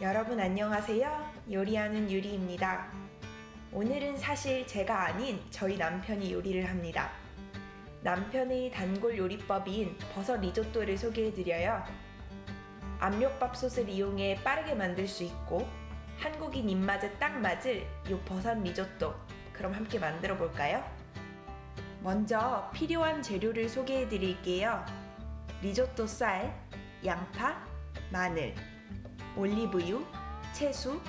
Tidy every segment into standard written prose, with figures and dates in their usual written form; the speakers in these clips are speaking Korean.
여러분 안녕하세요. 요리하는 유리입니다. 오늘은 사실 제가 아닌 저희 남편이 요리를 합니다. 남편의 단골 요리법인 버섯 리조또를 소개해드려요. 압력밥솥을 이용해 빠르게 만들 수 있고 한국인 입맛에 딱 맞을 요 버섯 리조또, 그럼 함께 만들어 볼까요? 먼저 필요한 재료를 소개해 드릴게요. 리조또 쌀, 양파, 마늘, 올리브유, 채소,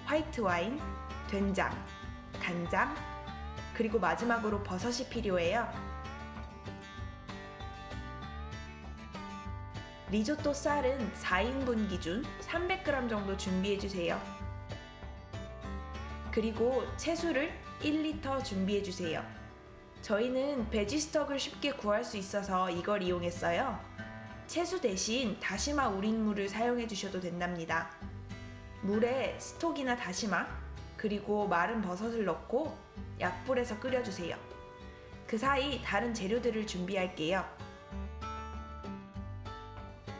화이트 와인, 된장, 간장, 그리고 마지막으로 버섯이 필요해요. 리조또 쌀은 4인분 기준 300g 정도 준비해주세요. 그리고 채소를 1리터 준비해주세요. 저희는 베지스톡을 쉽게 구할 수 있어서 이걸 이용했어요. 채소 대신 다시마 우린물을 사용해 주셔도 된답니다. 물에 스톡이나 다시마, 그리고 마른 버섯을 넣고 약불에서 끓여주세요. 그 사이 다른 재료들을 준비할게요.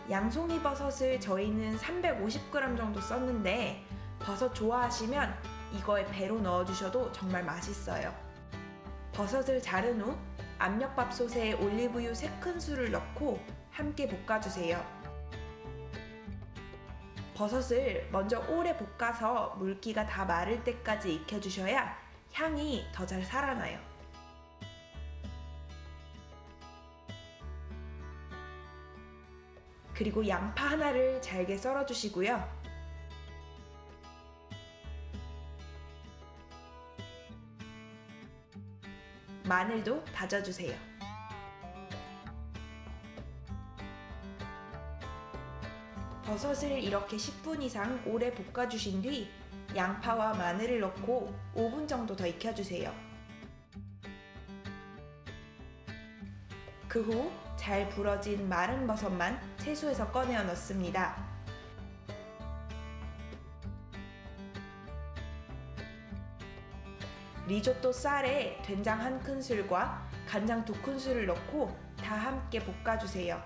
양송이 버섯을 저희는 350g 정도 썼는데 버섯 좋아하시면 이거에 배로 넣어주셔도 정말 맛있어요. 버섯을 자른 후 압력밥솥에 올리브유 3큰술을 넣고 함께 볶아주세요. 버섯을 먼저 오래 볶아서 물기가 다 마를 때까지 익혀주셔야 향이 더 잘 살아나요. 그리고 양파 하나를 잘게 썰어주시고요. 마늘도 다져주세요. 버섯을 이렇게 10분 이상 오래 볶아주신 뒤 양파와 마늘을 넣고 5분 정도 더 익혀주세요. 그 후 잘 불어진 마른 버섯만 채소에서 꺼내어 넣습니다. 리조또 쌀에 된장 1큰술과 간장 2큰술을 넣고 다 함께 볶아주세요.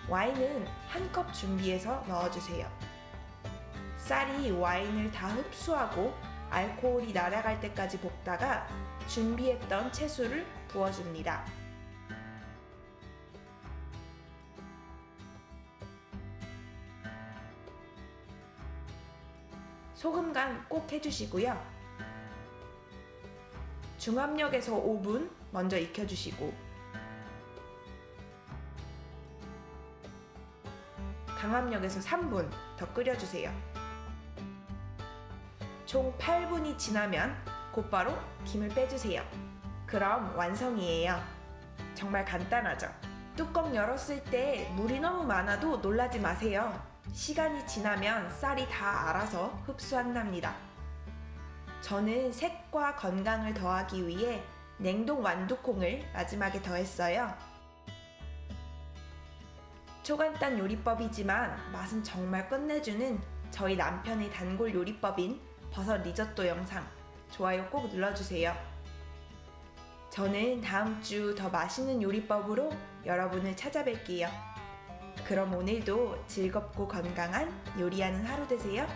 와인은 1컵 준비해서 넣어주세요. 쌀이 와인을 다 흡수하고 알코올이 날아갈 때까지 볶다가 준비했던 채소를 부어줍니다. 소금 간 꼭 해주시고요. 중압력에서 5분 먼저 익혀주시고 강압력에서 3분 더 끓여주세요. 총 8분이 지나면 곧바로 김을 빼주세요. 그럼 완성이에요. 정말 간단하죠? 뚜껑 열었을 때 물이 너무 많아도 놀라지 마세요. 시간이 지나면 쌀이 다 알아서 흡수한답니다. 저는 색과 건강을 더하기 위해 냉동 완두콩을 마지막에 더했어요. 초간단 요리법이지만 맛은 정말 끝내주는 저희 남편의 단골 요리법인 버섯 리조또 영상 좋아요 꼭 눌러주세요. 저는 다음 주 더 맛있는 요리법으로 여러분을 찾아뵐게요. 그럼 오늘도 즐겁고 건강한 요리하는 하루 되세요.